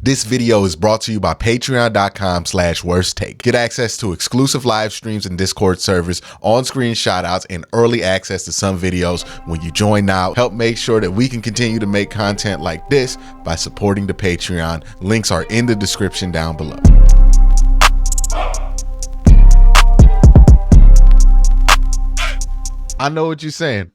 This video is brought to you by patreon.com/worsttake. Get access to exclusive live streams and Discord servers, on-screen shoutouts, and early access to some videos when you join now. Help make sure that we can continue to make content like this by supporting the Patreon. Links are in the description down below. I know what you're saying.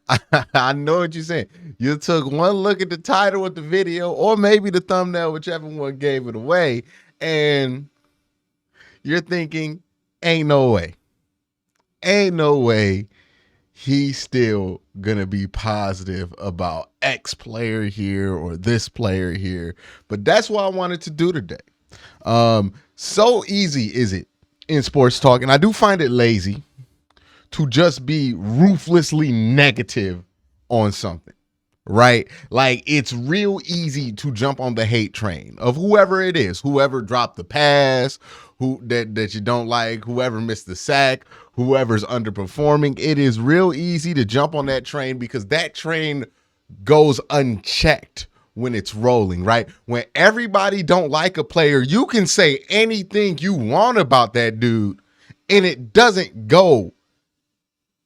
I know what you're saying. You took one look at the title of the video, or maybe the thumbnail, whichever one gave it away, and you're thinking, ain't no way. Ain't no way he's still gonna be positive about X player here or this player here. But that's what I wanted to do today. So easy is it in sports talk, and I do find it lazy to just be ruthlessly negative on something, right? Like, it's real easy to jump on the hate train of whoever it is, whoever dropped the pass, that you don't like, whoever missed the sack, whoever's underperforming. It is real easy to jump on that train because that train goes unchecked when it's rolling, right? When everybody don't like a player, you can say anything you want about that dude and it doesn't go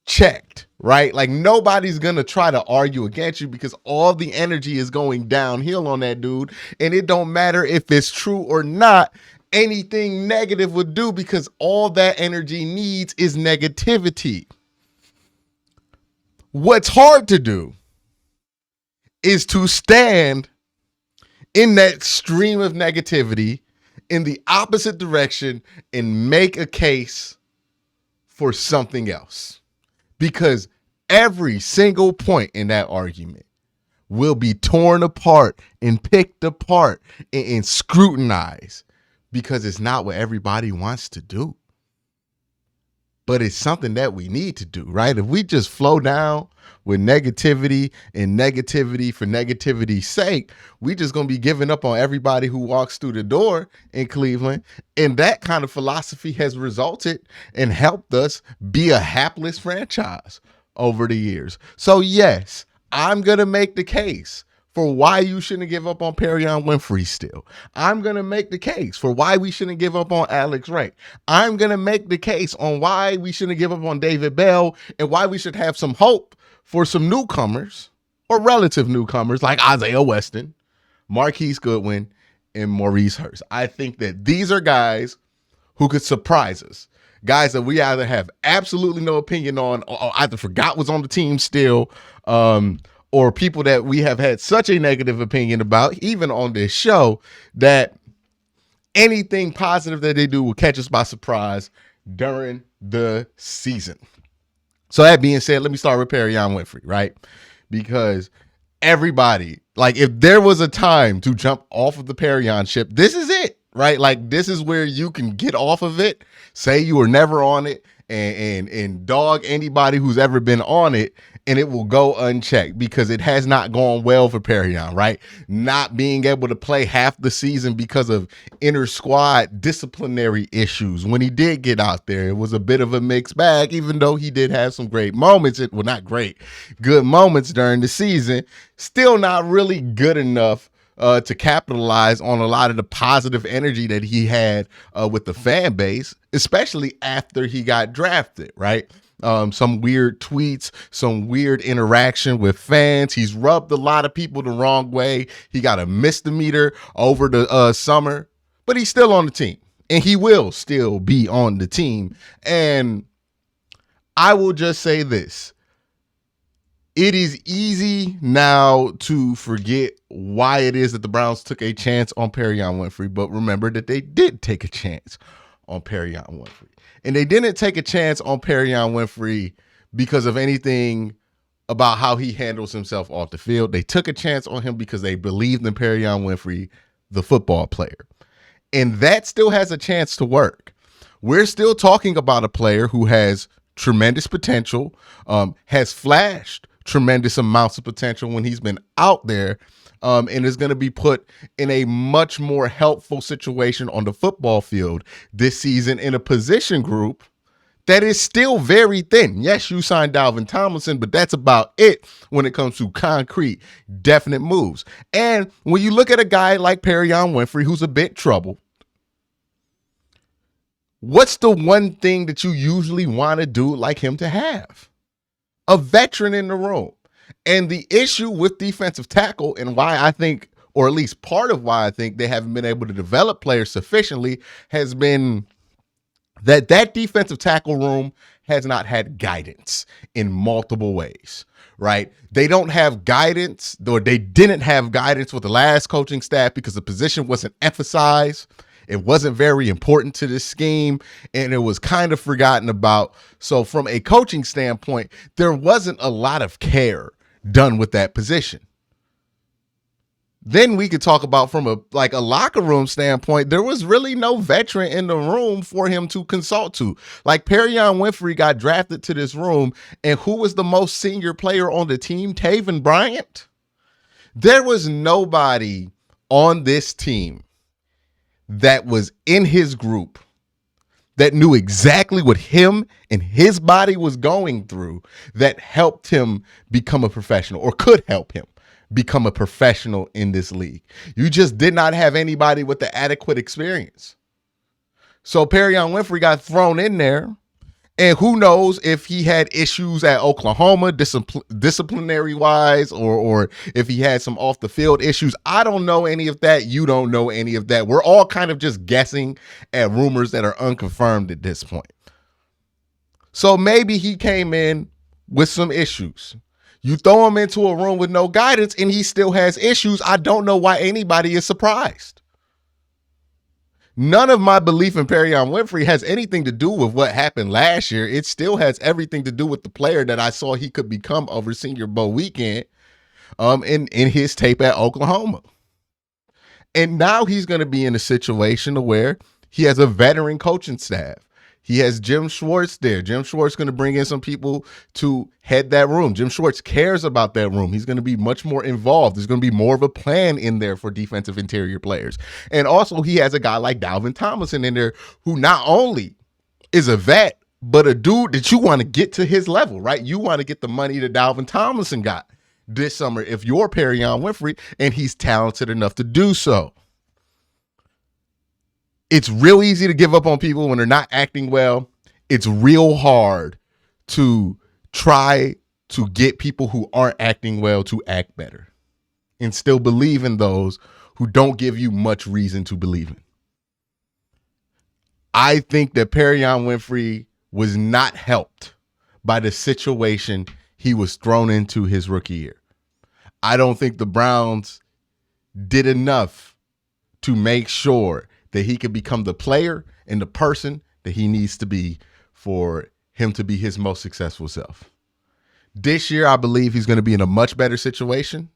checked, right? Like, nobody's gonna try to argue against you because all the energy is going downhill on that dude, and it don't matter if it's true or not. Anything negative would do because all that energy needs is negativity. What's hard to do is to stand in that stream of negativity in the opposite direction and make a case for something else. Because every single point in that argument will be torn apart and picked apart and scrutinized because it's not what everybody wants to do. But it's something that we need to do, right? If we just flow down with negativity and negativity for negativity's sake, we just going to be giving up on everybody who walks through the door in Cleveland. And that kind of philosophy has resulted and helped us be a hapless franchise over the years. So yes, I'm going to make the case for why you shouldn't give up on Perrion Winfrey still. I'm going to make the case for why we shouldn't give up on Alex Wright. I'm going to make the case on why we shouldn't give up on David Bell and why we should have some hope for some newcomers or relative newcomers like Isaiah Weston, Marquise Goodwin, and Maurice Hurst. I think that these are guys who could surprise us. Guys that we either have absolutely no opinion on or either forgot was on the team still, or people that we have had such a negative opinion about, even on this show, that anything positive that they do will catch us by surprise during the season. So that being said, let me start with Perrion Winfrey, right? Because everybody, like, if there was a time to jump off of the Perrion ship, this is it, right? Like, this is where you can get off of it, say you were never on it, and dog anybody who's ever been on it, and it will go unchecked because it has not gone well for Perrion, right? Not being able to play half the season because of inter squad disciplinary issues. When he did get out there, it was a bit of a mixed bag, even though he did have some great moments. Well, not great, good moments during the season. Still not really good enough to capitalize on a lot of the positive energy that he had with the fan base, especially after he got drafted, right? Some weird tweets, some weird interaction with fans. He's rubbed a lot of people the wrong way. He got a misdemeanor over the summer, but he's still on the team, and he will still be on the team. And I will just say this. It is easy now to forget why it is that the Browns took a chance on Perrion Winfrey, but remember that they did take a chance on Perrion Winfrey. And they didn't take a chance on Perrion Winfrey because of anything about how he handles himself off the field. They took a chance on him because they believed in Perrion Winfrey, the football player. And that still has a chance to work. We're still talking about a player who has tremendous potential, has flashed tremendous amounts of potential when he's been out there, and is going to be put in a much more helpful situation on the football field this season in a position group that is still very thin. Yes, you signed Dalvin Tomlinson, but that's about it when it comes to concrete, definite moves. And when you look at a guy like Perrion Winfrey, who's a bit troubled, what's the one thing that you usually want to do like him to have? A veteran in the room. And the issue with defensive tackle, and why I think, or at least part of why I think they haven't been able to develop players sufficiently, has been that defensive tackle room has not had guidance in multiple ways, right? They don't have guidance, or they didn't have guidance with the last coaching staff because the position wasn't emphasized. It wasn't very important to this scheme, and it was kind of forgotten about. So from a coaching standpoint, there wasn't a lot of care done with that position. Then we could talk about from a locker room standpoint, there was really no veteran in the room for him to consult to. Like Perrion Winfrey got drafted to this room, and who was the most senior player on the team? Taven Bryant. There was nobody on this team that was in his group that knew exactly what him and his body was going through that helped him become a professional, or could help him become a professional in this league. You just did not have anybody with the adequate experience. So Perrion Winfrey got thrown in there, and who knows if he had issues at Oklahoma disciplinary wise, or if he had some off the field issues. I don't know any of that. You don't know any of that. We're all kind of just guessing at rumors that are unconfirmed at this point. So maybe he came in with some issues. You throw him into a room with no guidance and he still has issues. I don't know why anybody is surprised. None of my belief in Perrion Winfrey has anything to do with what happened last year. It still has everything to do with the player that I saw he could become over Senior Bowl weekend in his tape at Oklahoma. And now he's going to be in a situation where he has a veteran coaching staff. He has Jim Schwartz there. Jim Schwartz is going to bring in some people to head that room. Jim Schwartz cares about that room. He's going to be much more involved. There's going to be more of a plan in there for defensive interior players. And also he has a guy like Dalvin Tomlinson in there who not only is a vet, but a dude that you want to get to his level, right? You want to get the money that Dalvin Tomlinson got this summer if you're Perrion Winfrey, and he's talented enough to do so. It's real easy to give up on people when they're not acting well. It's real hard to try to get people who aren't acting well to act better and still believe in those who don't give you much reason to believe in. I think that Perrion Winfrey was not helped by the situation he was thrown into his rookie year. I don't think the Browns did enough to make sure that he could become the player and the person that he needs to be for him to be his most successful self. This year, I believe he's going to be in a much better situation.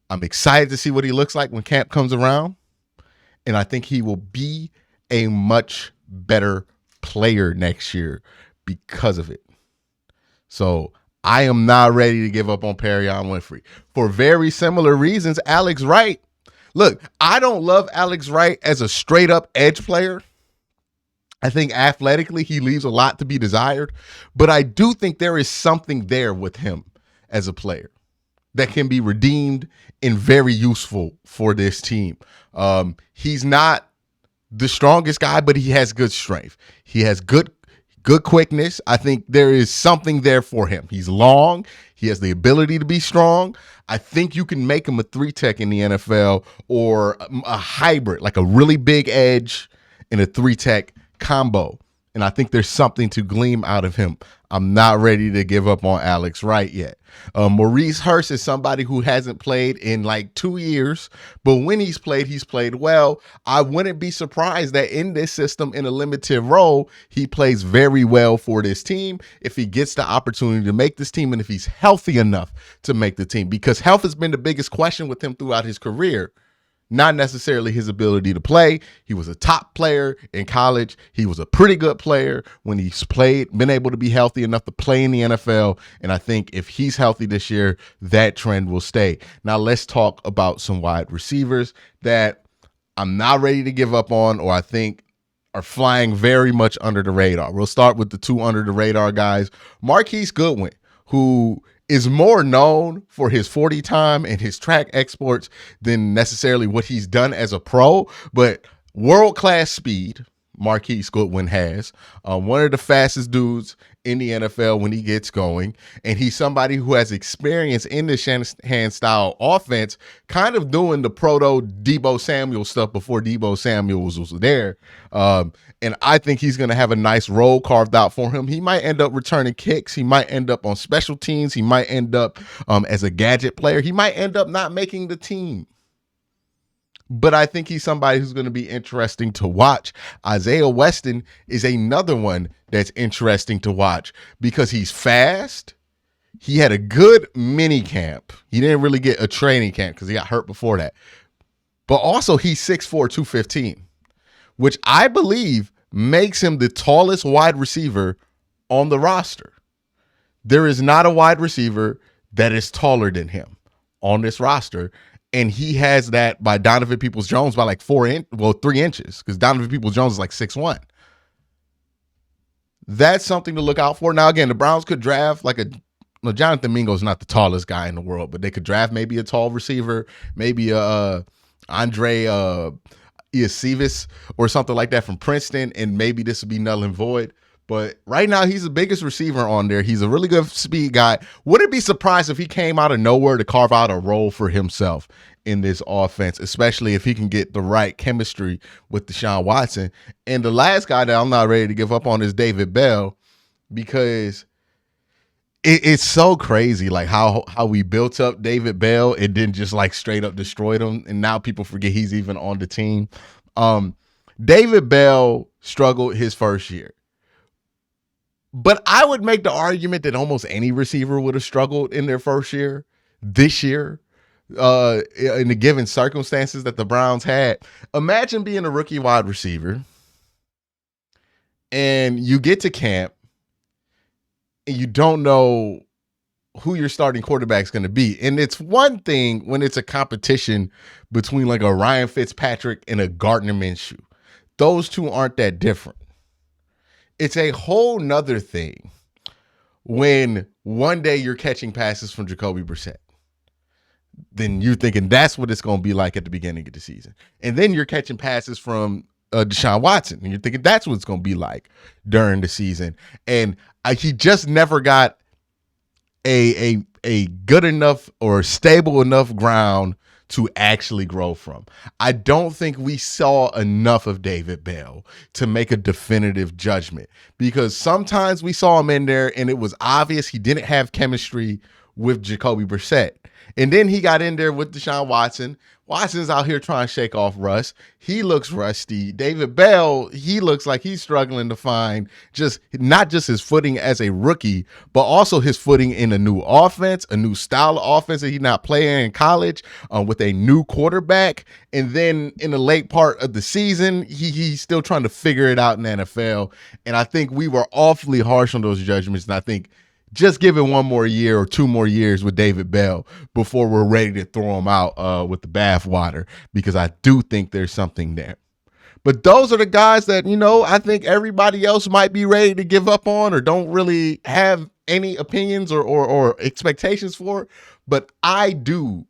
I'm excited to see what he looks like when camp comes around. And I think he will be a much better player next year because of it. So I am not ready to give up on Perrion Winfrey. For very similar reasons, Alex Wright. Look, I don't love Alex Wright as a straight up edge player. I think athletically he leaves a lot to be desired, but I do think there is something there with him as a player that can be redeemed and very useful for this team. He's not the strongest guy, but he has good strength. He has good quickness. I think there is something there for him. He's long. He has the ability to be strong. I think you can make him a 3-tech in the NFL, or a hybrid, like a really big edge and a 3-tech combo. And I think there's something to glean out of him. I'm not ready to give up on Alex Wright yet. Maurice Hurst is somebody who hasn't played in like 2 years, but when he's played well. I wouldn't be surprised that in this system, in a limited role, he plays very well for this team if he gets the opportunity to make this team and if he's healthy enough to make the team, because health has been the biggest question with him throughout his career. Not necessarily his ability to play. He was a top player in college. He was a pretty good player when he's been able to be healthy enough to play in the NFL. And I think if he's healthy this year, that trend will stay. Now let's talk about some wide receivers that I'm not ready to give up on, or I think are flying very much under the radar. We'll start with the two under the radar guys. Marquise Goodwin, who is more known for his 40 time and his track exports than necessarily what he's done as a pro, but world-class speed Marquise Goodwin has. One of the fastest dudes in the NFL when he gets going. And he's somebody who has experience in the Shanahan style offense, kind of doing the proto Deebo Samuel stuff before Deebo Samuel was there. And I think he's going to have a nice role carved out for him. He might end up returning kicks. He might end up on special teams. He might end up as a gadget player. He might end up not making the team. But I think he's somebody who's going to be interesting to watch. Isaiah Weston is another one that's interesting to watch because he's fast. He had a good mini camp. He didn't really get a training camp because he got hurt before that. But also he's 6'4", 215, which I believe makes him the tallest wide receiver on the roster. There is not a wide receiver that is taller than him on this roster. And he has that by Donovan Peoples-Jones by like 3 inches, because Donovan Peoples-Jones is like 6'1". That's something to look out for. Now, again, the Browns could draft Jonathan Mingo's not the tallest guy in the world, but they could draft maybe a tall receiver, maybe Andre Iosivas or something like that from Princeton, and maybe this would be null and void. But right now, he's the biggest receiver on there. He's a really good speed guy. Wouldn't be surprised if he came out of nowhere to carve out a role for himself in this offense, especially if he can get the right chemistry with Deshaun Watson. And the last guy that I'm not ready to give up on is David Bell, because it's so crazy, like how we built up David Bell and then just like straight up destroyed him. And now people forget he's even on the team. David Bell struggled his first year. But I would make the argument that almost any receiver would have struggled in their first year this year in the given circumstances that the Browns had. Imagine being a rookie wide receiver and you get to camp and you don't know who your starting quarterback is going to be. And it's one thing when it's a competition between like a Ryan Fitzpatrick and a Gardner Minshew. Those two aren't that different. It's a whole nother thing when one day you're catching passes from Jacoby Brissett. Then you're thinking that's what it's going to be like at the beginning of the season. And then you're catching passes from Deshaun Watson, and you're thinking that's what it's going to be like during the season. And he just never got a good enough or stable enough ground to actually grow from. I don't think we saw enough of David Bell to make a definitive judgment, because sometimes we saw him in there and it was obvious he didn't have chemistry with Jacoby Brissett. And then he got in there with Deshaun Watson. Watson's out here trying to shake off rust. He looks rusty. David Bell, he looks like he's struggling to find not just his footing as a rookie, but also his footing in a new offense, a new style of offense that he's not playing in college, with a new quarterback. And then in the late part of the season, he's still trying to figure it out in the NFL. And I think we were awfully harsh on those judgments. And I think just give it one more year or 2 more years with David Bell before we're ready to throw him out with the bathwater, because I do think there's something there. But those are the guys that, I think everybody else might be ready to give up on or don't really have any opinions or expectations for. But I do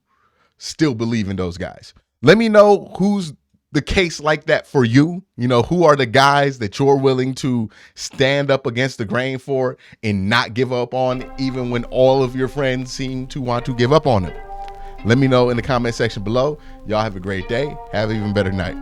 still believe in those guys. Let me know who's the case like that for you. Who are the guys that you're willing to stand up against the grain for and not give up on, even when all of your friends seem to want to give up on it? Let me know in the comment section below. Y'all have a great day. Have an even better night.